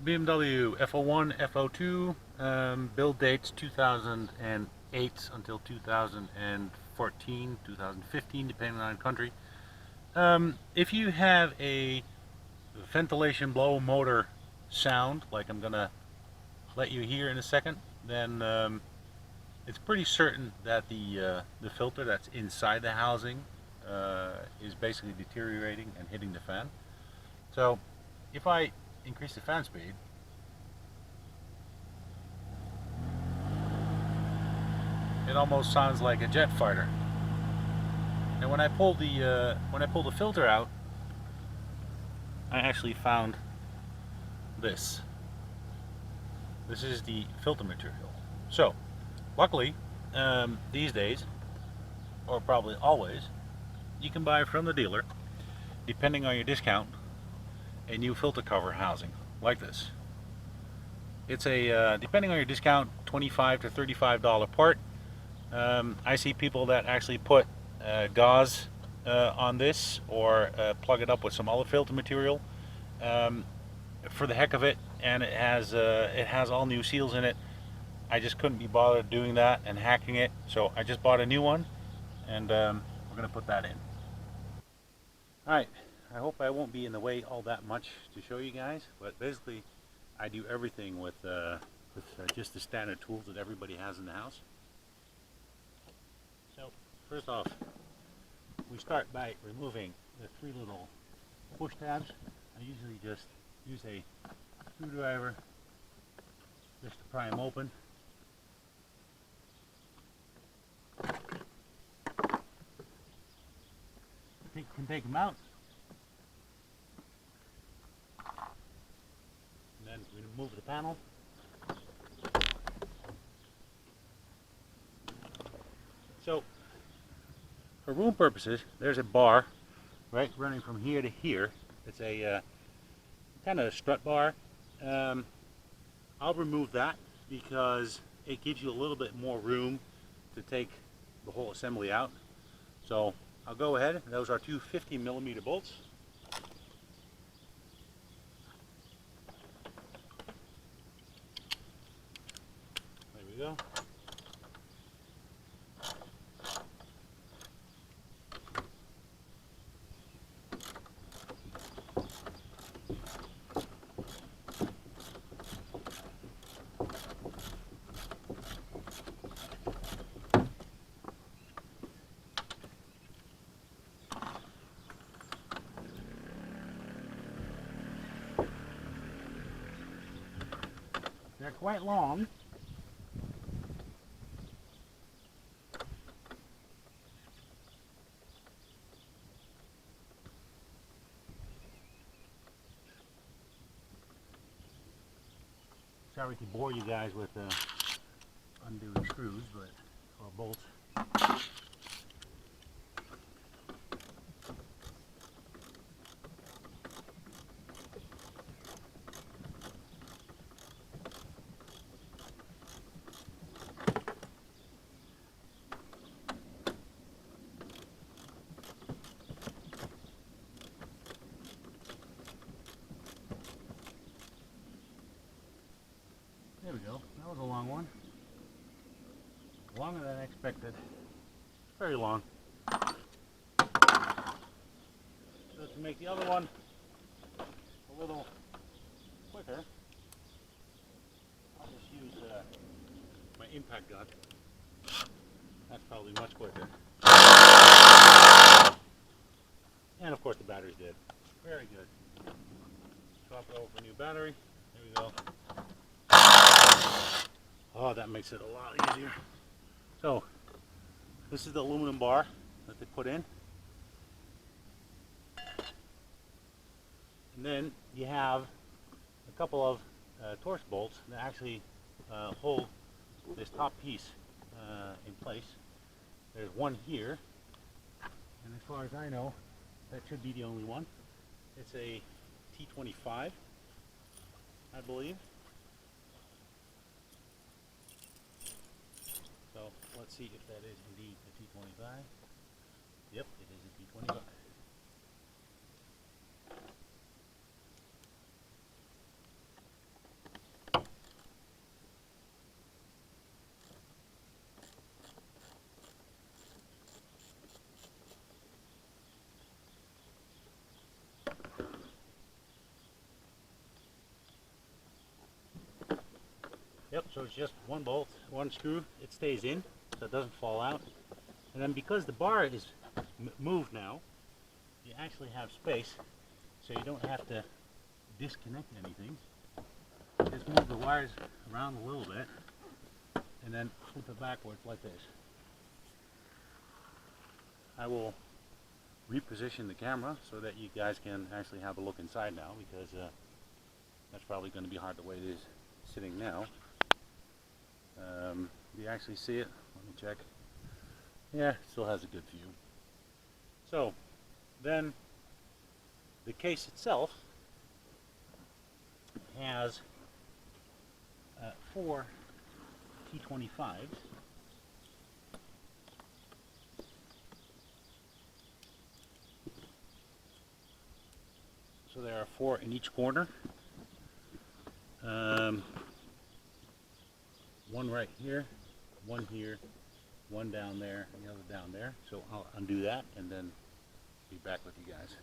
BMW F01, F02, build dates 2008 until 2014, 2015, depending on country. If you have a ventilation blow motor sound, like I'm gonna let you hear in a second, then it's pretty certain that the filter that's inside the housing is basically deteriorating and hitting the fan. So if I increase the fan speed, it almost sounds like a jet fighter. And when I pull the filter out, I actually found this. This is the filter material. So, luckily, these days, or probably always, you can buy from the dealer, depending on your discount, a new filter cover housing like this. It's a depending on your discount, $25 to $35 part. I see people that actually put gauze on this, or plug it up with some other filter material for the heck of it, and it has all new seals in it. I just couldn't be bothered doing that and hacking it, so I just bought a new one, and we're gonna put that in. Alright, I hope I won't be in the way all that much to show you guys, but basically I do everything with just the standard tools that everybody has in the house. So first off, we start by removing the three little push tabs. I usually just use a screwdriver just to pry them open. You can take them out, and then we remove the panel. So for room purposes, there's a bar right running from here to here. It's a kind of a strut bar. I'll remove that because it gives you a little bit more room to take the whole assembly out. So I'll go ahead. Those are two 50mm bolts. There we go. They're quite long. Sorry to bore you guys with undoing screws, or bolts. There we go. That was a long one. Longer than I expected. Very long. So to make the other one a little quicker, I'll just use my impact gun. That's probably much quicker. And of course the battery's dead. Very good. Swap it over for a new battery. There we go. Oh, that makes it a lot easier. So, this is the aluminum bar that they put in. And then you have a couple of Torx bolts that actually hold this top piece in place. There's one here, and as far as I know, that should be the only one. It's a T25, I believe. So let's see if that is indeed a T25. Yep, it is a T25. Yep, so it's just one bolt, one screw, it stays in, so it doesn't fall out. And then because the bar is moved now, you actually have space, so you don't have to disconnect anything. Just move the wires around a little bit, and then flip it backwards like this. I will reposition the camera so that you guys can actually have a look inside now, because that's probably going to be hard the way it is sitting now. Do you actually see it? Let me check. Yeah, it still has a good view. So then the case itself has 4 T25s. So there are 4 in each corner. One right here, one here, one down there, and the other down there. So I'll undo that and then be back with you guys.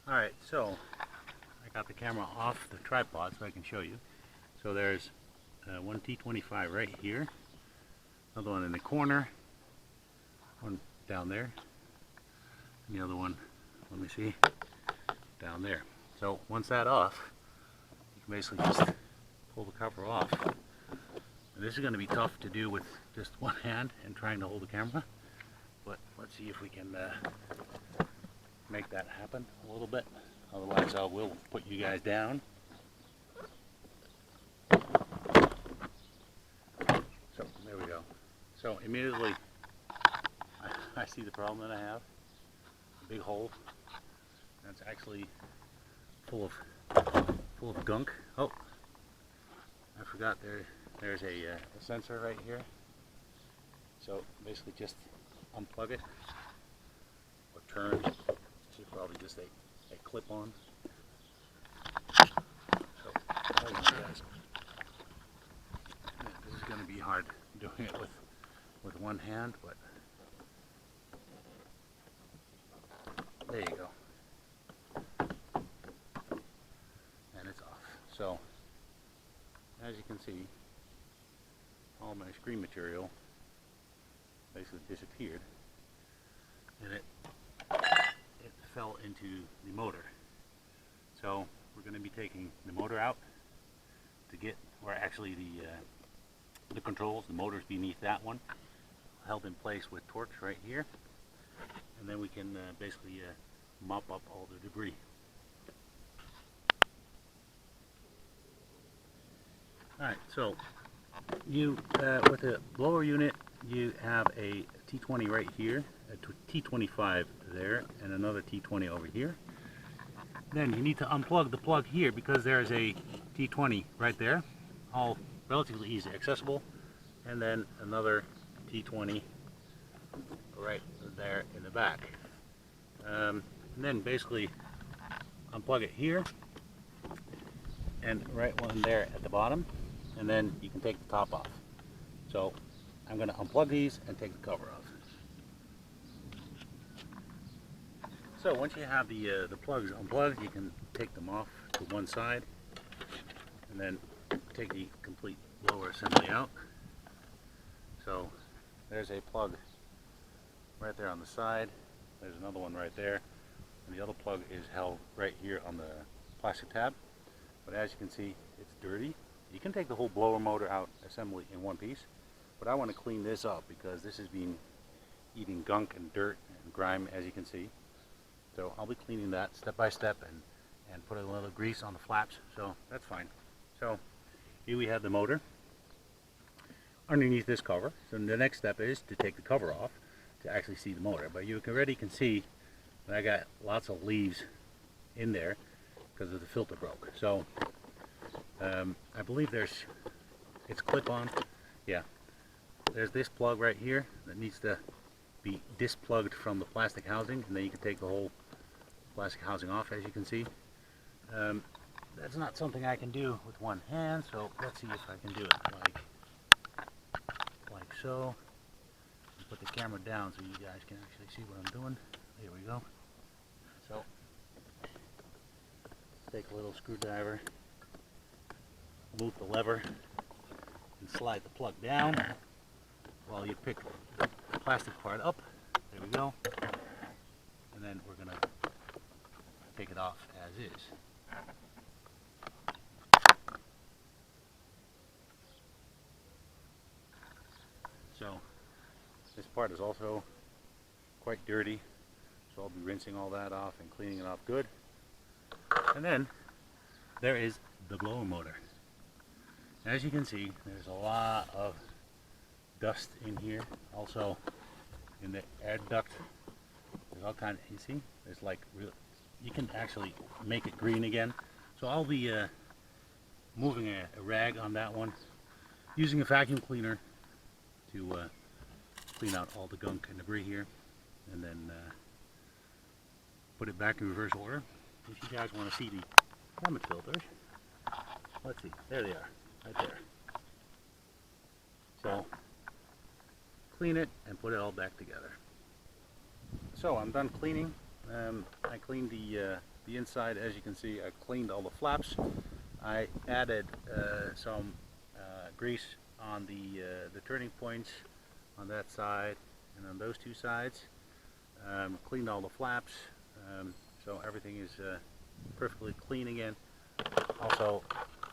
Alright, so I got the camera off the tripod so I can show you. So there's one T25 right here, another one in the corner, one down there, and the other one, let me see, down there. So once that's off, you can basically just pull the cover off. And this is going to be tough to do with just one hand and trying to hold the camera, but let's see if we can make that happen a little bit. Otherwise I will put you guys down. So there we go. So immediately I see the problem that I have. A big hole. That's actually full of gunk. Oh, I forgot there's a sensor right here. So basically just unplug it or turn. It's probably just a clip on. So guys, this is going to be hard doing it with one hand, but there you go. And it's off. So as you can see, all my screen material basically disappeared, and it fell into the motor. So we're going to be taking the motor out to get, or actually the controls, the motor's beneath that one, held in place with torques right here, and then we can basically mop up all the debris. Alright, so you with the blower unit, you have a T20 right here, a T25 there, and another T20 over here. Then you need to unplug the plug here because there's a T20 right there, all relatively easy accessible, and then another T20 right there in the back. And then basically unplug it here and right one there at the bottom, and then you can take the top off. So I'm going to unplug these and take the cover off. So once you have the plugs unplugged, you can take them off to one side and then take the complete blower assembly out. So there's a plug right there on the side, there's another one right there, and the other plug is held right here on the plastic tab. But as you can see, it's dirty. You can take the whole blower motor out assembly in one piece, but I want to clean this up because this has been eating gunk and dirt and grime, as you can see. So I'll be cleaning that step by step and put a little grease on the flaps, so that's fine. So here we have the motor underneath this cover. So the next step is to take the cover off to actually see the motor. But you already can see that I got lots of leaves in there because of the filter broke. So I believe it's clip-on. Yeah, there's this plug right here that needs to be displugged from the plastic housing, and then you can take the whole plastic housing off, as you can see. That's not something I can do with one hand, so let's see if I can do it like so. Put the camera down so you guys can actually see what I'm doing. There we go. So let's take a little screwdriver, move the lever and slide the plug down while you pick the plastic part up. There we go. And then we're gonna take it off as is. So this part is also quite dirty, so I'll be rinsing all that off and cleaning it off good. And then there is the blower motor. As you can see, there's a lot of dust in here. Also in the air duct, there's all kinds. You see, there's like you can actually make it green again. So I'll be moving a rag on that one, using a vacuum cleaner to clean out all the gunk and debris here, and then put it back in reverse order. If you guys want to see the climate filters, let's see, there they are, right there. So clean it and put it all back together. So I'm done cleaning. I cleaned the inside. As you can see, I cleaned all the flaps. I added some grease on the turning points on that side and on those two sides. Cleaned all the flaps, so everything is perfectly clean again. Also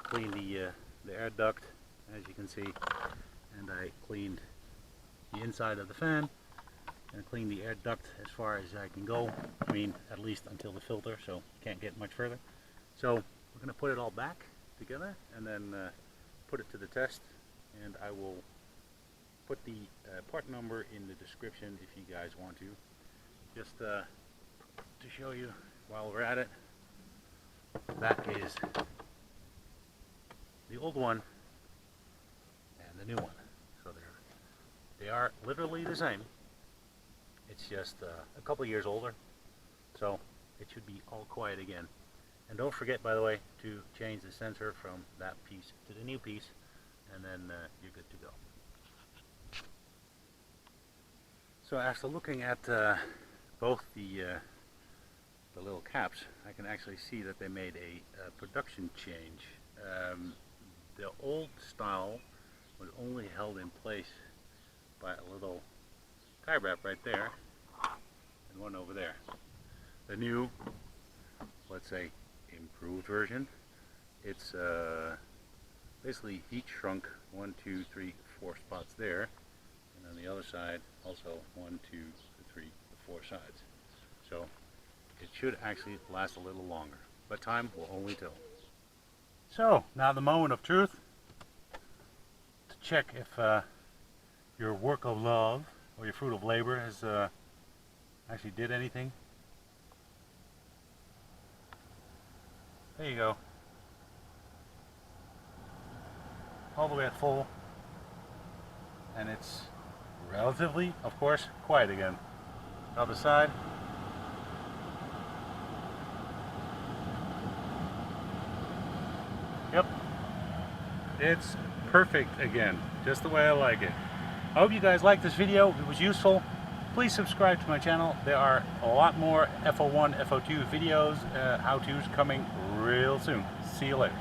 cleaned the air duct, as you can see, and I cleaned the inside of the fan and cleaned the air duct as far as I can go. I mean, at least until the filter, so you can't get much further. So we're going to put it all back together and then put it to the test, and I will put the part number in the description if you guys want to. Just to show you while we're at it, that is the old one and the new one. So they are literally the same. It's just a couple years older, so it should be all quiet again. And don't forget, by the way, to change the sensor from that piece to the new piece, and then you're good to go. So after looking at both the little caps, I can actually see that they made a production change. The old style was only held in place by a little tie wrap right there and one over there. The new, let's say, improved version, it's basically heat shrunk 1, 2, 3, 4 spots there, and on the other side also 1, 2, 3, 4 sides. So it should actually last a little longer, but time will only tell. So now the moment of truth, to check if your work of love or your fruit of labor has actually did anything. There you go. All the way at full, and it's relatively, of course, quiet again. Other side. Yep, it's perfect again, just the way I like it. I hope you guys liked this video. If it was useful, please subscribe to my channel. There are a lot more F01, F02 videos, how-tos coming real soon. See you later.